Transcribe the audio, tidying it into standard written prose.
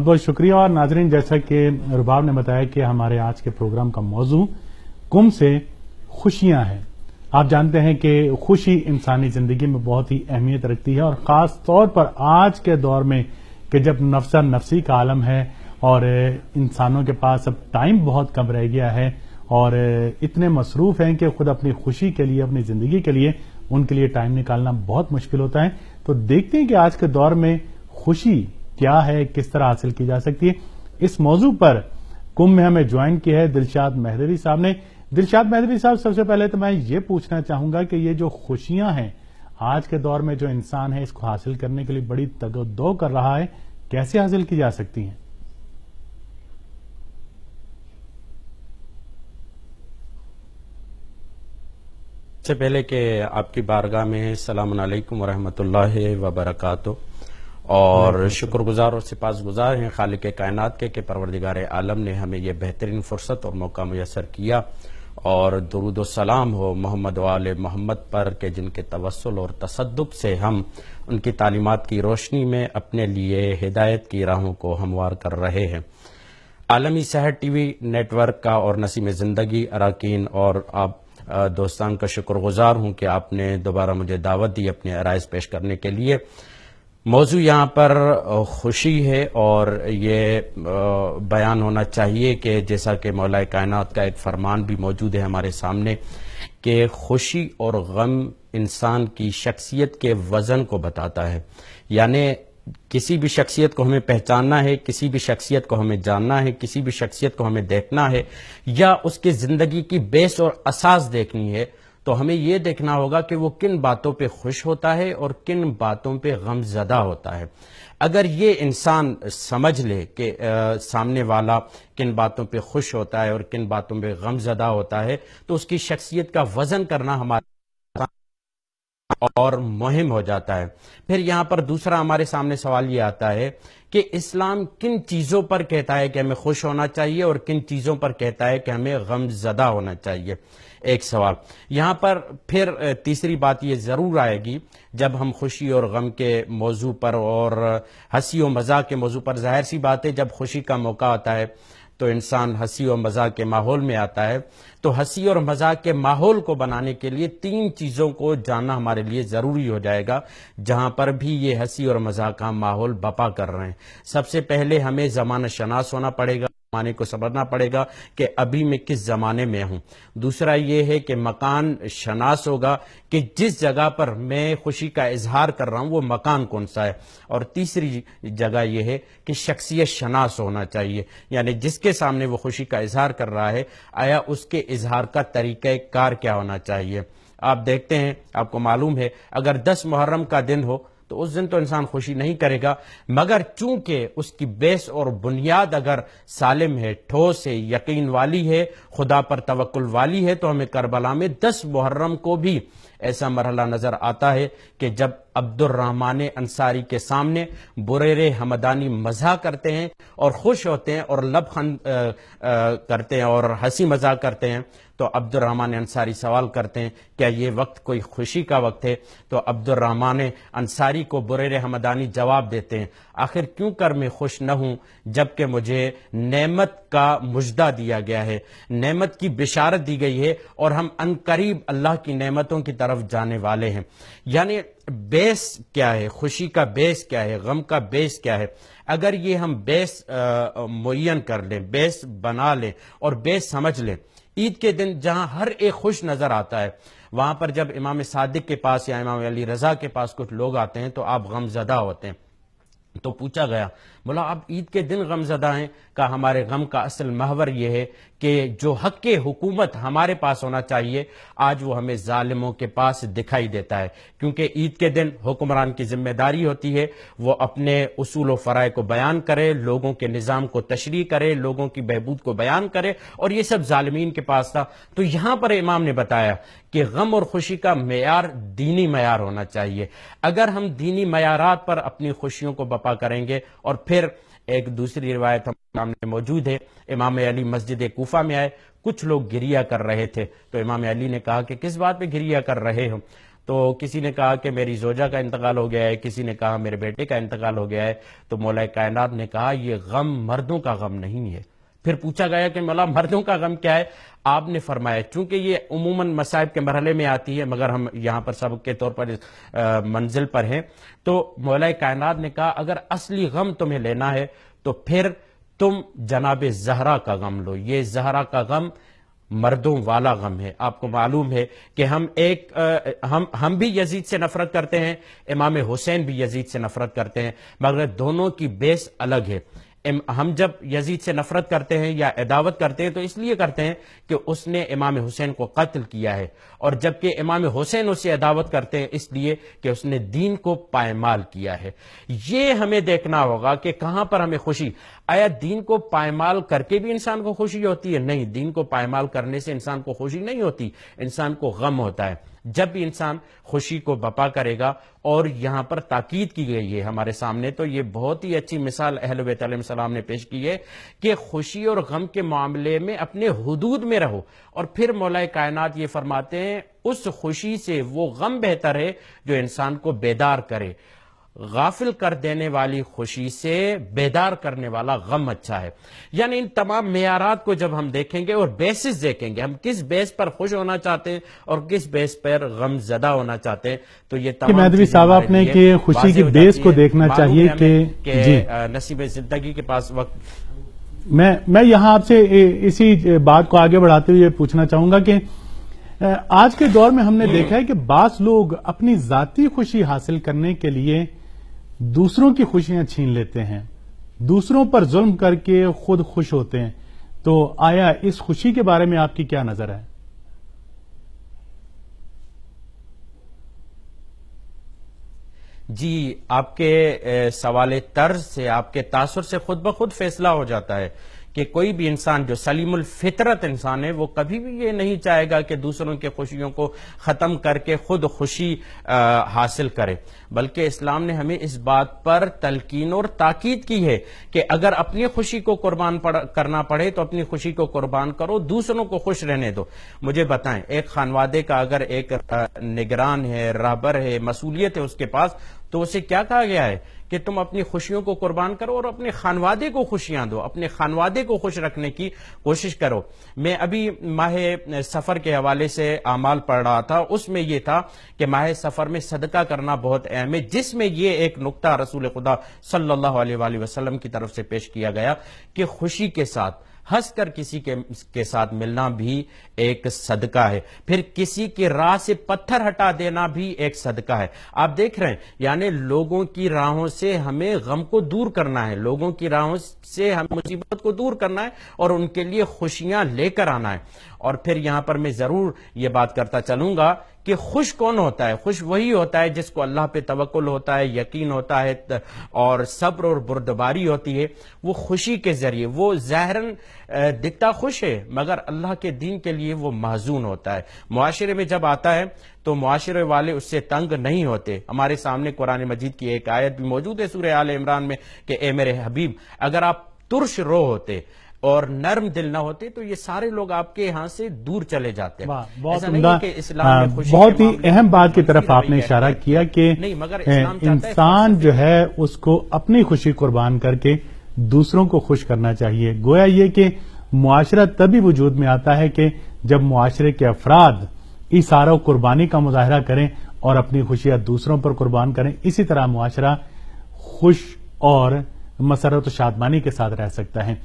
بہت شکریہ. اور ناظرین، جیسا کہ رباب نے بتایا کہ ہمارے آج کے پروگرام کا موضوع کم سے خوشیاں ہیں. آپ جانتے ہیں کہ خوشی انسانی زندگی میں بہت ہی اہمیت رکھتی ہے، اور خاص طور پر آج کے دور میں کہ جب نفسہ نفسی کا عالم ہے اور انسانوں کے پاس اب ٹائم بہت کم رہ گیا ہے اور اتنے مصروف ہیں کہ خود اپنی خوشی کے لیے، اپنی زندگی کے لیے ان کے لیے ٹائم نکالنا بہت مشکل ہوتا ہے. تو دیکھتے ہیں کہ آج کے دور میں خوشی کیا ہے، کس طرح حاصل کی جا سکتی ہے. اس موضوع پر کم میں ہمیں جوائن کی ہے دلشاد مہدوی صاحب نے. دلشاد مہدوی صاحب، سب سے پہلے تو میں یہ پوچھنا چاہوں گا کہ یہ جو خوشیاں ہیں آج کے دور میں جو انسان ہے اس کو حاصل کرنے کے لیے بڑی تگ و دو کر رہا ہے، کیسے حاصل کی جا سکتی ہیں؟ سے پہلے کہ آپ کی بارگاہ میں السلام علیکم ورحمۃ اللہ وبرکاتہ، اور شکر گزار اور سپاس گزار ہیں خالق کائنات کے کہ پروردگار عالم نے ہمیں یہ بہترین فرصت اور موقع میسر کیا. اور درود و سلام ہو محمد و آل محمد پر کہ جن کے توسل اور تصدق سے ہم ان کی تعلیمات کی روشنی میں اپنے لیے ہدایت کی راہوں کو ہموار کر رہے ہیں. عالمی صحت ٹی وی نیٹ ورک کا اور نسیم زندگی اراکین اور آپ دوستان کا شکر گزار ہوں کہ آپ نے دوبارہ مجھے دعوت دی اپنے عرائض پیش کرنے کے لیے. موضوع یہاں پر خوشی ہے، اور یہ بیان ہونا چاہیے کہ جیسا کہ مولا کائنات کا ایک فرمان بھی موجود ہے ہمارے سامنے کہ خوشی اور غم انسان کی شخصیت کے وزن کو بتاتا ہے. یعنی کسی بھی شخصیت کو ہمیں پہچاننا ہے، کسی بھی شخصیت کو ہمیں جاننا ہے، کسی بھی شخصیت کو ہمیں دیکھنا ہے، یا اس کی زندگی کی بیس اور اساس دیکھنی ہے، تو ہمیں یہ دیکھنا ہوگا کہ وہ کن باتوں پہ خوش ہوتا ہے اور کن باتوں پہ غم زدہ ہوتا ہے. اگر یہ انسان سمجھ لے کہ سامنے والا کن باتوں پہ خوش ہوتا ہے اور کن باتوں پہ غم زدہ ہوتا ہے، تو اس کی شخصیت کا وزن کرنا ہمارے اور مہم ہو جاتا ہے. پھر یہاں پر دوسرا ہمارے سامنے سوال یہ آتا ہے کہ اسلام کن چیزوں پر کہتا ہے کہ ہمیں خوش ہونا چاہیے اور کن چیزوں پر کہتا ہے کہ ہمیں غم زدہ ہونا چاہیے. ایک سوال یہاں پر. پھر تیسری بات یہ ضرور آئے گی جب ہم خوشی اور غم کے موضوع پر اور ہنسی و مزاح کے موضوع پر، ظاہر سی بات ہے جب خوشی کا موقع آتا ہے تو انسان ہنسی و مزاح کے ماحول میں آتا ہے. تو ہنسی اور مزاح کے ماحول کو بنانے کے لیے تین چیزوں کو جاننا ہمارے لیے ضروری ہو جائے گا جہاں پر بھی یہ ہنسی اور مزاح کا ماحول بپا کر رہے ہیں. سب سے پہلے ہمیں زمانہ شناس ہونا پڑے گا، زمانے کو سمجھنا پڑے گا کہ ابھی میں کس زمانے میں ہوں. دوسرا یہ ہے کہ مکان شناس ہوگا کہ جس جگہ پر میں خوشی کا اظہار کر رہا ہوں وہ مکان کون سا ہے. اور تیسری جگہ یہ ہے کہ شخصیت شناس ہونا چاہیے، یعنی جس کے سامنے وہ خوشی کا اظہار کر رہا ہے آیا اس کے اظہار کا طریقہ کار کیا ہونا چاہیے. آپ دیکھتے ہیں، آپ کو معلوم ہے اگر 10 محرم کا دن ہو تو اس دن تو انسان خوشی نہیں کرے گا، مگر چونکہ اس کی بیس اور بنیاد اگر سالم ہے، ٹھوس ہے، یقین والی ہے، خدا پر توکل والی ہے، تو ہمیں کربلا میں 10 محرم کو بھی ایسا مرحلہ نظر آتا ہے کہ جب عبد الرحمن انصاری کے سامنے بریر حمدانی مزاح کرتے ہیں اور خوش ہوتے ہیں اور لب خند کرتے ہیں اور ہنسی مزاح کرتے ہیں، تو عبد الرحمن انصاری سوال کرتے ہیں کیا یہ وقت کوئی خوشی کا وقت ہے؟ تو عبد الرحمن انصاری کو بریر حمدانی جواب دیتے ہیں آخر کیوں کر میں خوش نہ ہوں جبکہ مجھے نعمت کا مژدہ دیا گیا ہے، نعمت کی بشارت دی گئی ہے اور ہم عنقریب اللہ کی نعمتوں کی طرف جانے والے ہیں. یعنی بیس کیا ہے، خوشی کا بیس کیا ہے، غم کا بیس کیا ہے. اگر یہ ہم بیس معین کر لیں، بیس بنا لیں اور بیس سمجھ لیں، عید کے دن جہاں ہر ایک خوش نظر آتا ہے، وہاں پر جب امام صادق کے پاس یا امام علی رضا کے پاس کچھ لوگ آتے ہیں تو آپ غم زدہ ہوتے ہیں. تو پوچھا گیا، بولا آپ عید کے دن غم زدہ ہیں؟ کہا ہمارے غم کا اصل محور یہ ہے کہ جو حق حکومت ہمارے پاس ہونا چاہیے آج وہ ہمیں ظالموں کے پاس دکھائی دیتا ہے. کیونکہ عید کے دن حکمران کی ذمہ داری ہوتی ہے وہ اپنے اصول و فرائض کو بیان کرے، لوگوں کے نظام کو تشریح کرے، لوگوں کی بہبود کو بیان کرے، اور یہ سب ظالمین کے پاس تھا. تو یہاں پر امام نے بتایا کہ غم اور خوشی کا معیار دینی معیار ہونا چاہیے. اگر ہم دینی معیارات پر اپنی خوشیوں کو بپا کریں گے. اور پھر ایک دوسری روایت ہمارے سامنے موجود ہے، امام علی مسجد کوفہ میں آئے، کچھ لوگ گریہ کر رہے تھے، تو امام علی نے کہا کہ کس بات پہ گریہ کر رہے ہو؟ تو کسی نے کہا کہ میری زوجہ کا انتقال ہو گیا ہے، کسی نے کہا میرے بیٹے کا انتقال ہو گیا ہے، تو مولا کائنات نے کہا یہ غم مردوں کا غم نہیں ہے۔ پھر پوچھا گیا کہ مولا مردوں کا غم کیا ہے؟ آپ نے فرمایا چونکہ یہ عموماً مصائب کے مرحلے میں آتی ہے، مگر ہم یہاں پر سبق کے طور پر منزل پر ہیں، تو مولا کائنات نے کہا اگر اصلی غم تمہیں لینا ہے تو پھر تم جناب زہرا کا غم لو۔ یہ زہرا کا غم مردوں والا غم ہے۔ آپ کو معلوم ہے کہ ہم بھی یزید سے نفرت کرتے ہیں، امام حسین بھی یزید سے نفرت کرتے ہیں، مگر دونوں کی بیس الگ ہے۔ ہم جب یزید سے نفرت کرتے ہیں یا عداوت کرتے ہیں تو اس لیے کرتے ہیں کہ اس نے امام حسین کو قتل کیا ہے، اور جبکہ امام حسین اس سے عداوت کرتے ہیں اس لیے کہ اس نے دین کو پائمال کیا ہے۔ یہ ہمیں دیکھنا ہوگا کہ کہاں پر ہمیں خوشی، آیا دین کو پائمال کر کے بھی انسان کو خوشی ہوتی ہے؟ نہیں، دین کو پائمال کرنے سے انسان کو خوشی نہیں ہوتی، انسان کو غم ہوتا ہے۔ جب بھی انسان خوشی کو بپا کرے گا، اور یہاں پر تاکید کی گئی ہے ہمارے سامنے، تو یہ بہت ہی اچھی مثال اہل بیت علیہ السلام نے پیش کی ہے کہ خوشی اور غم کے معاملے میں اپنے حدود میں رہو، اور پھر مولا کائنات یہ فرماتے ہیں اس خوشی سے وہ غم بہتر ہے جو انسان کو بیدار کرے۔ غافل کر دینے والی خوشی سے بیدار کرنے والا غم اچھا ہے۔ یعنی ان تمام معیارات کو جب ہم دیکھیں گے اور بیسز دیکھیں گے، ہم کس بیس پر خوش ہونا چاہتے ہیں اور کس بیس پر غم زدہ ہونا چاہتے ہیں، تو یہ تمام مہدوی صاحب آپ نے کہ خوشی کی بیس کو دیکھنا چاہیے کہ نصیب زندگی کے پاس وقت۔ میں یہاں آپ سے اسی بات کو آگے بڑھاتے ہوئے پوچھنا چاہوں گا کہ آج کے دور میں ہم نے دیکھا ہے کہ بعض لوگ اپنی ذاتی خوشی حاصل کرنے کے لیے دوسروں کی خوشیاں چھین لیتے ہیں، دوسروں پر ظلم کر کے خود خوش ہوتے ہیں، تو آیا اس خوشی کے بارے میں آپ کی کیا نظر ہے؟ جی، آپ کے سوال طرز سے، آپ کے تاثر سے خود بخود فیصلہ ہو جاتا ہے کہ کوئی بھی انسان جو سلیم الفطرت انسان ہے وہ کبھی بھی یہ نہیں چاہے گا کہ دوسروں کے خوشیوں کو ختم کر کے خود خوشی حاصل کرے، بلکہ اسلام نے ہمیں اس بات پر تلقین اور تاکید کی ہے کہ اگر اپنی خوشی کو قربان کرنا پڑے تو اپنی خوشی کو قربان کرو، دوسروں کو خوش رہنے دو۔ مجھے بتائیں، ایک خانوادے کا اگر ایک نگران ہے، راہبر ہے، مسئولیت ہے اس کے پاس، تو اسے کیا کہا گیا ہے کہ تم اپنی خوشیوں کو قربان کرو اور اپنے خانوادے کو خوشیاں دو، اپنے خانوادے کو خوش رکھنے کی کوشش کرو۔ میں ابھی ماہ سفر کے حوالے سے اعمال پڑھ رہا تھا، اس میں یہ تھا کہ ماہ سفر میں صدقہ کرنا بہت اہم ہے، جس میں یہ ایک نقطہ رسول خدا صلی اللہ علیہ وآلہ وسلم کی طرف سے پیش کیا گیا کہ خوشی کے ساتھ ہنس کر کسی کے ساتھ ملنا بھی ایک صدقہ ہے، پھر کسی کی راہ سے پتھر ہٹا دینا بھی ایک صدقہ ہے۔ آپ دیکھ رہے ہیں، یعنی لوگوں کی راہوں سے ہمیں غم کو دور کرنا ہے، لوگوں کی راہوں سے ہم مصیبت کو دور کرنا ہے اور ان کے لیے خوشیاں لے کر آنا ہے۔ اور پھر یہاں پر میں ضرور یہ بات کرتا چلوں گا کہ خوش کون ہوتا ہے؟ خوش وہی ہوتا ہے جس کو اللہ پہ توکل ہوتا ہے، یقین ہوتا ہے اور صبر اور بردباری ہوتی ہے۔ وہ خوشی کے ذریعے، وہ ظاہراً دکھتا خوش ہے مگر اللہ کے دین کے لیے وہ محزون ہوتا ہے۔ معاشرے میں جب آتا ہے تو معاشرے والے اس سے تنگ نہیں ہوتے۔ ہمارے سامنے قرآن مجید کی ایک آیت بھی موجود ہے سورہ آل عمران میں کہ اے میرے حبیب، اگر آپ ترش رو ہوتے اور نرم دل نہ ہوتے تو یہ سارے لوگ آپ کے یہاں سے دور چلے جاتے ہیں۔ بہت عمدہ، بہت ہی اہم بات کی طرف آپ نے اشارہ کیا کہ انسان جو ہے اس کو اپنی خوشی قربان کر کے دوسروں کو خوش کرنا چاہیے۔ گویا یہ کہ معاشرہ تبھی وجود میں آتا ہے کہ جب معاشرے کے افراد ایثار و قربانی کا مظاہرہ کریں اور اپنی خوشیاں دوسروں پر قربان کریں، اسی طرح معاشرہ خوش اور مسرت و شادمانی کے ساتھ رہ سکتا ہے۔